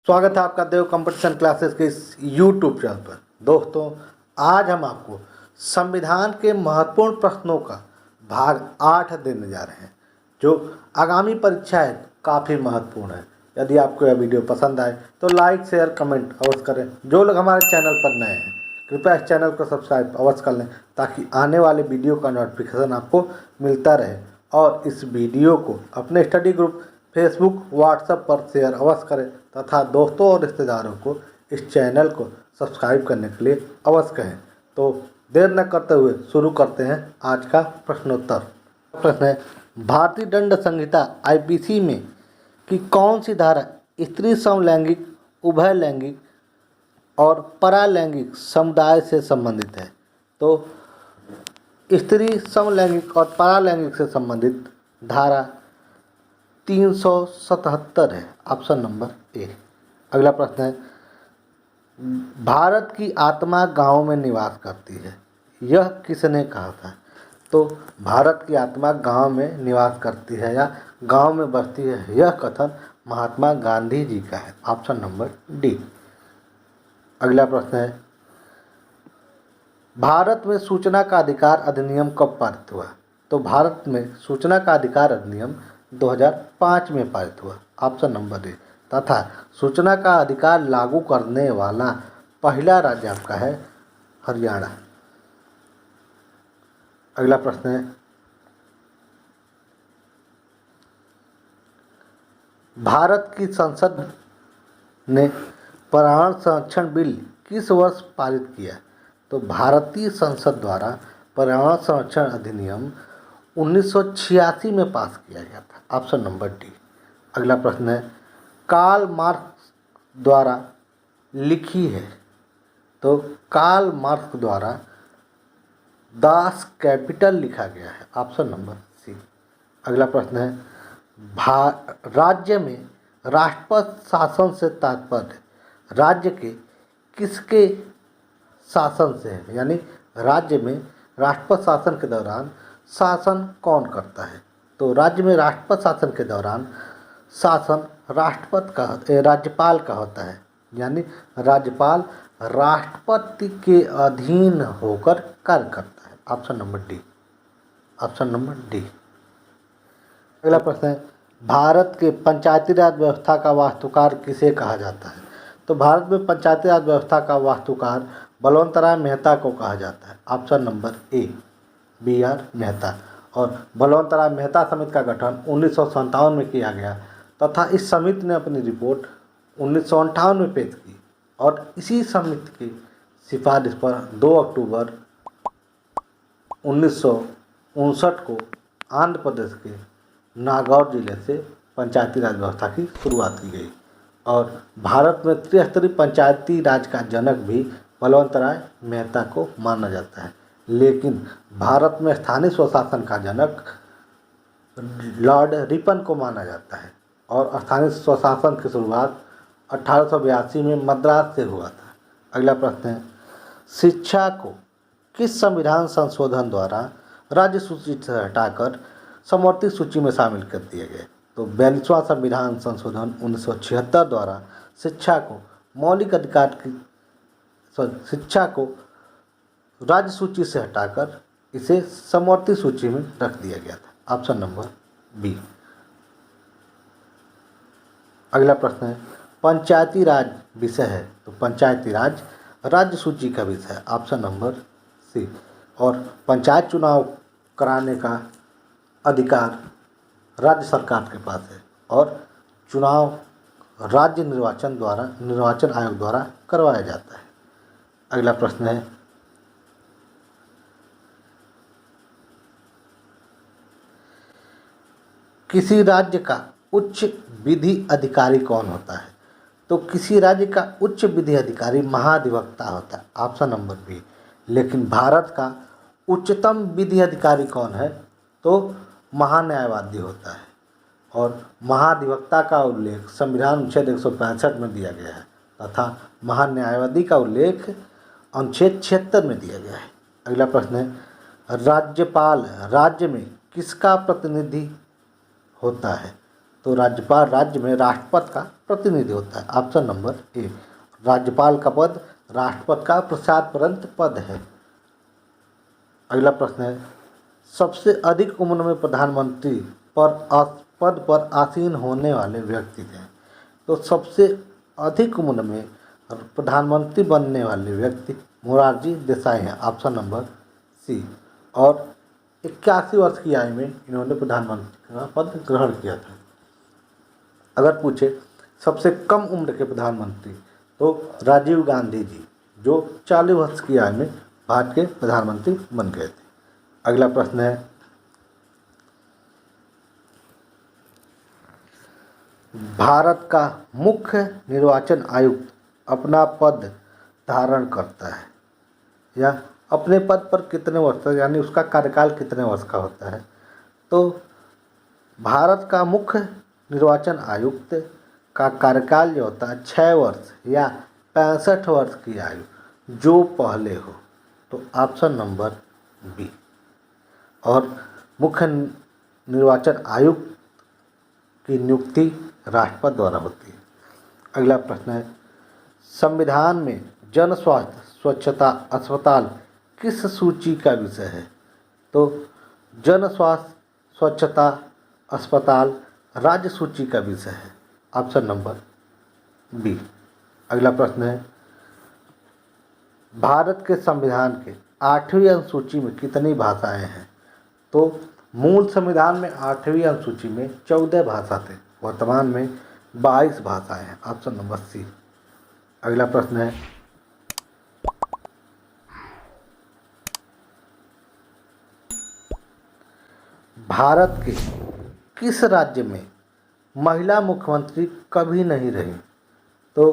स्वागत है आपका देव कंपटीशन क्लासेस के इस यूट्यूब चैनल पर। दोस्तों, आज हम आपको संविधान के महत्वपूर्ण प्रश्नों का भाग 8 देने जा रहे हैं, जो आगामी परीक्षाएं काफ़ी महत्वपूर्ण है। यदि आपको यह वीडियो पसंद आए तो लाइक शेयर कमेंट अवश्य करें। जो लोग हमारे चैनल पर नए हैं, कृपया इस चैनल को सब्सक्राइब अवश्य कर लें, ताकि आने वाले वीडियो का नोटिफिकेशन आपको मिलता रहे। और इस वीडियो को अपने स्टडी ग्रुप फेसबुक व्हाट्सएप पर शेयर अवश्य करें तथा दोस्तों और रिश्तेदारों को इस चैनल को सब्सक्राइब करने के लिए अवश्य कहें। तो देर न करते हुए शुरू करते हैं आज का प्रश्नोत्तर। प्रश्न है, भारतीय दंड संहिता आईपीसी में की कौन सी धारा स्त्री समलैंगिक, उभय लैंगिक और परालैंगिक समुदाय से संबंधित है? तो स्त्री समलैंगिक और परालैंगिक से संबंधित धारा 377 है, ऑप्शन नंबर ए। अगला प्रश्न है, भारत की आत्मा गांव में निवास करती है, यह किसने कहा था? तो भारत की आत्मा गांव में निवास करती है या गांव में बसती है, यह कथन महात्मा गांधी जी का है, ऑप्शन नंबर डी। अगला प्रश्न है, भारत में सूचना का अधिकार अधिनियम कब पारित हुआ? तो भारत में सूचना का अधिकार अधिनियम 2005 में पारित हुआ, ऑप्शन नंबर ए। तथा सूचना का अधिकार लागू करने वाला पहला राज्य आपका है हरियाणा। अगला प्रश्न है, भारत की संसद ने पर्यावरण संरक्षण बिल किस वर्ष पारित किया? तो भारतीय संसद द्वारा पर्यावरण संरक्षण अधिनियम 1986 में पास किया गया था, ऑप्शन नंबर डी। अगला प्रश्न है, कार्ल मार्क्स द्वारा लिखी है, तो कार्ल मार्क्स द्वारा दास कैपिटल लिखा गया है, ऑप्शन नंबर सी। अगला प्रश्न है, राज्य में राष्ट्रपति शासन से तात्पर्य राज्य के किसके शासन से है? यानी राज्य में राष्ट्रपति शासन के दौरान शासन कौन करता है? तो राज्य में राष्ट्रपति शासन के दौरान शासन राज्यपाल का होता है, यानी राज्यपाल राष्ट्रपति के अधीन होकर कार्य करता है, option number D. Option number D. अगला प्रश्न है, भारत के पंचायती राज व्यवस्था का वास्तुकार किसे कहा जाता है? तो भारत में पंचायती राज व्यवस्था का वास्तुकार बलवंतराय मेहता को कहा जाता है, option number A, BR Mehta. और बलवंतराय मेहता समिति का गठन 1957 में किया गया तथा इस समिति ने अपनी रिपोर्ट 1958 में पेश की और इसी समिति की सिफारिश पर 2 अक्टूबर 1959 को आंध्र प्रदेश के नागौर जिले से पंचायती राज व्यवस्था की शुरुआत की गई। और भारत में त्रिस्तरीय पंचायती राज का जनक भी बलवंतराय मेहता को माना जाता है, लेकिन भारत में स्थानीय स्वशासन का जनक लॉर्ड रिपन को माना जाता है। और स्थानीय स्वशासन की शुरुआत 1882 में मद्रास से हुआ था। अगला प्रश्न है, शिक्षा को किस संविधान संशोधन द्वारा राज्य सूची से हटाकर समवर्ती सूची में शामिल कर दिया गया? तो 42वां संविधान संशोधन 1976 द्वारा शिक्षा को मौलिक अधिकार की शिक्षा को राज्य सूची से हटाकर इसे समवर्ती सूची में रख दिया गया था, ऑप्शन नंबर बी। अगला प्रश्न है, पंचायती राज विषय है, तो पंचायती राज राज्य सूची का विषय है, ऑप्शन नंबर सी। और पंचायत चुनाव कराने का अधिकार राज्य सरकार के पास है और चुनाव राज्य निर्वाचन आयोग द्वारा करवाया जाता है। अगला प्रश्न है, किसी राज्य का उच्च विधि अधिकारी कौन होता है? तो किसी राज्य का उच्च विधि अधिकारी महाधिवक्ता होता है, ऑप्शन नंबर बी। लेकिन भारत का उच्चतम विधि अधिकारी कौन है? तो महान्यायवादी होता है। और महाधिवक्ता का उल्लेख संविधान अनुच्छेद 165 में दिया गया है तथा महान्यायवादी का उल्लेख अनुच्छेद 76 में दिया गया है। अगला प्रश्न है, राज्यपाल राज्य में किसका प्रतिनिधि होता है? तो राज्यपाल राज्य में राष्ट्रपति का प्रतिनिधि होता है। Option number A. राज्यपाल का पद राष्ट्रपति का प्रसाद पद है। अगला प्रश्न है, सबसे अधिक उम्र में प्रधानमंत्री पद पर आसीन होने वाले व्यक्ति हैं। तो सबसे अधिक उम्र में प्रधानमंत्री बनने वाले व्यक्ति मोरारजी देसाई हैं। Option number C. और 81 वर्ष की आयु में इन्होंने प्रधानमंत्री का पद ग्रहण किया था। अगर पूछे सबसे कम उम्र के प्रधानमंत्री, तो राजीव गांधी जी, जो 40 वर्ष की आयु में भारत के प्रधानमंत्री बन गए थे। अगला प्रश्न है, भारत का मुख्य निर्वाचन आयुक्त अपना पद धारण करता है या अपने पद पर कितने वर्ष तक, यानी उसका कार्यकाल कितने वर्ष का होता है। तो भारत का मुख्य निर्वाचन आयुक्त का कार्यकाल जो होता है 6 वर्ष या 65 वर्ष की आयु जो पहले हो। तो ऑप्शन नंबर बी। और मुख्य निर्वाचन आयुक्त की नियुक्ति राष्ट्रपति द्वारा होती है। अगला प्रश्न है, संविधान में जन स्वास्थ्य स्वच्छता अस्पताल किस सूची का विषय है। तो जन स्वास्थ्य स्वच्छता अस्पताल राज्य सूची का विषय है। Option number B. अगला प्रश्न है, भारत के संविधान के 8वीं अनुसूची में कितनी भाषाएं हैं। तो मूल संविधान में 8वीं अनुसूची में 14 भाषा थे, वर्तमान में 22 भाषाएं हैं। Option number C. अगला प्रश्न है, भारत के किस राज्य में महिला मुख्यमंत्री कभी नहीं रही। तो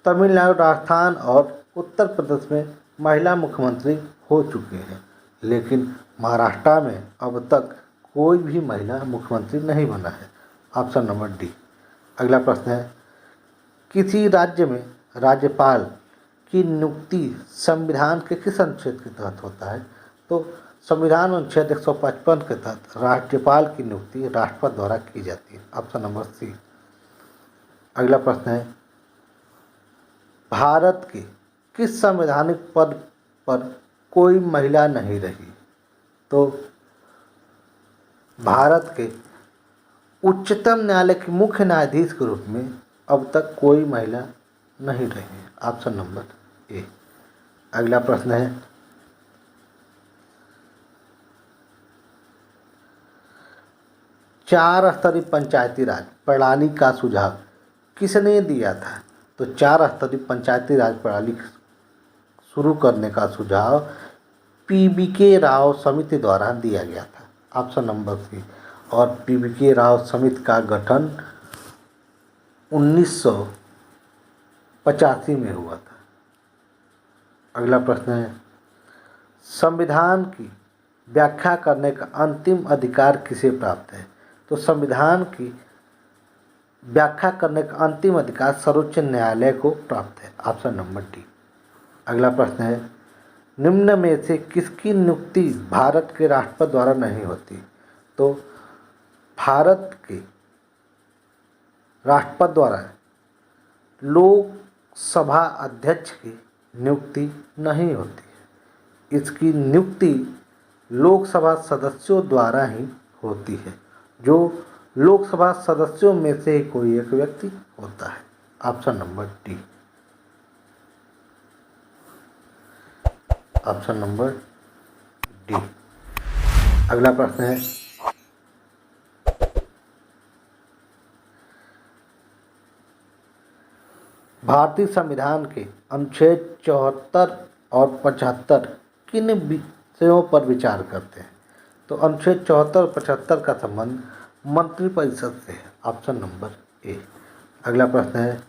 तमिलनाडु, राजस्थान और उत्तर प्रदेश में महिला मुख्यमंत्री हो चुके हैं, लेकिन महाराष्ट्र में अब तक कोई भी महिला मुख्यमंत्री नहीं बना है। Option number D. अगला प्रश्न है, किसी राज्य में राज्यपाल की नियुक्ति संविधान के किस अनुच्छेद के तहत होता है। तो संविधान अनुच्छेद 155 के तहत राज्यपाल की नियुक्ति राष्ट्रपति द्वारा की जाती है। Option number C. अगला प्रश्न है, भारत के किस संवैधानिक पद पर कोई महिला नहीं रही। तो भारत के उच्चतम न्यायालय के मुख्य न्यायाधीश के रूप में अब तक कोई महिला नहीं रही है। Option number A. अगला प्रश्न है, चार स्तरीय पंचायती राज प्रणाली का सुझाव किसने दिया था। तो 4 स्तरीय पंचायती राज प्रणाली शुरू करने का सुझाव पीबीके राव समिति द्वारा दिया गया था। Option number C. और पीबीके राव समिति का गठन 1985 में हुआ था। अगला प्रश्न है, संविधान की व्याख्या करने का अंतिम अधिकार किसे प्राप्त है। तो संविधान की व्याख्या करने का अंतिम अधिकार सर्वोच्च न्यायालय को प्राप्त है। Option number D. अगला प्रश्न है, निम्न में से किसकी नियुक्ति भारत के राष्ट्रपति द्वारा नहीं होती। तो भारत के राष्ट्रपति द्वारा लोकसभा अध्यक्ष की नियुक्ति नहीं होती है। इसकी नियुक्ति लोकसभा सदस्यों द्वारा ही होती है, जो लोकसभा सदस्यों में से ही कोई एक व्यक्ति होता है। Option number D. Option number D. अगला प्रश्न है, भारतीय संविधान के अनुच्छेद 74 और 75 किन विषयों पर विचार करते हैं। तो अनुच्छेद 74 और 75 का संबंध मंत्रिपरिषद से है। Option number A. अगला प्रश्न है,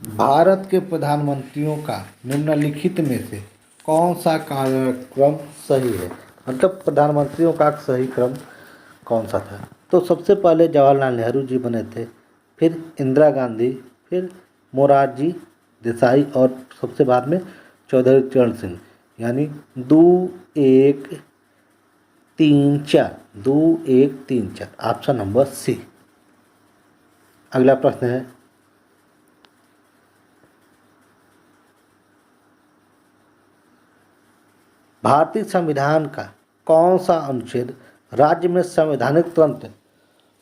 भारत के प्रधानमंत्रियों का निम्नलिखित में से कौन सा कार्यक्रम सही है। मतलब प्रधानमंत्रियों का सही क्रम कौन सा था। तो सबसे पहले जवाहरलाल नेहरू जी बने थे, फिर इंदिरा गांधी, फिर मोरारजी देसाई और सबसे बाद में चौधरी चरण सिंह, यानी 2-1-3-4 2-1-3-4। Option number C. अगला प्रश्न है, भारतीय संविधान का कौन सा अनुच्छेद राज्य में संवैधानिक तंत्र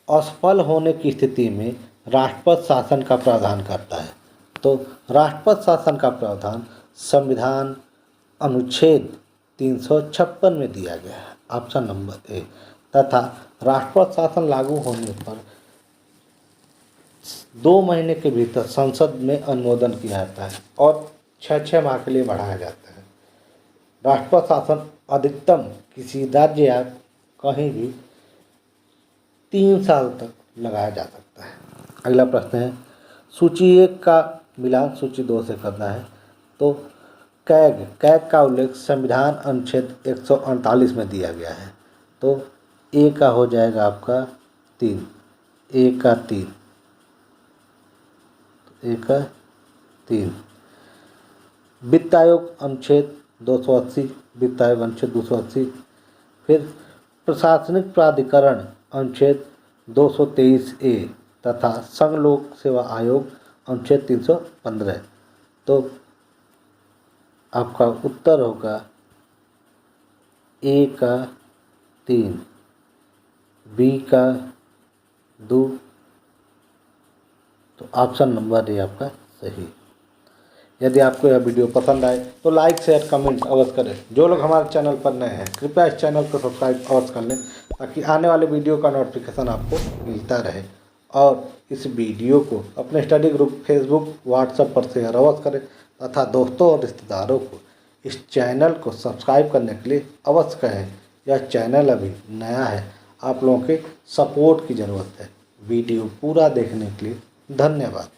असफल होने की स्थिति में राष्ट्रपति शासन का प्रावधान करता है? तो राष्ट्रपति शासन का प्रावधान संविधान अनुच्छेद 356 में दिया गया है, ऑप्शन नंबर ए। तथा राष्ट्रपति शासन लागू होने पर 2 महीने के भीतर संसद में अनुमोदन किया जाता है और 6 माह के लिए बढ़ाया जाता है। राष्ट्रपति शासन अधिकतम किसी राज्य या कहीं भी 3 साल तक लगाया जा सकता है। अगला प्रश्न है, सूची 1 का मिलान सूची 2 से करना है। तो कैग का उल्लेख संविधान अनुच्छेद 148 में दिया गया है। तो ए का हो जाएगा आपका 3, ए का 3, ए का 3। वित्त आयोग अनुच्छेद 280, वित्त आयोग अनुच्छेद 280। फिर प्रशासनिक प्राधिकरण अनुच्छेद 223A तथा संघ लोक सेवा आयोग अनुच्छेद 315। तो आपका उत्तर होगा ए का 3, बी का 2। तो ऑप्शन नंबर ए आपका सही। यदि आपको यह वीडियो पसंद आए तो लाइक शेयर कमेंट अवश्य करें। जो लोग हमारे चैनल पर नए हैं कृपया इस चैनल को सब्सक्राइब अवश्य कर लें ताकि आने वाले वीडियो का नोटिफिकेशन आपको मिलता रहे। और इस वीडियो को अपने स्टडी ग्रुप फेसबुक व्हाट्सएप पर शेयर अवश्य करें तथा दोस्तों और रिश्तेदारों को इस चैनल को सब्सक्राइब करने के लिए अवश्य कहें। यह चैनल अभी नया है, आप लोगों के सपोर्ट की ज़रूरत है। वीडियो पूरा देखने के लिए धन्यवाद।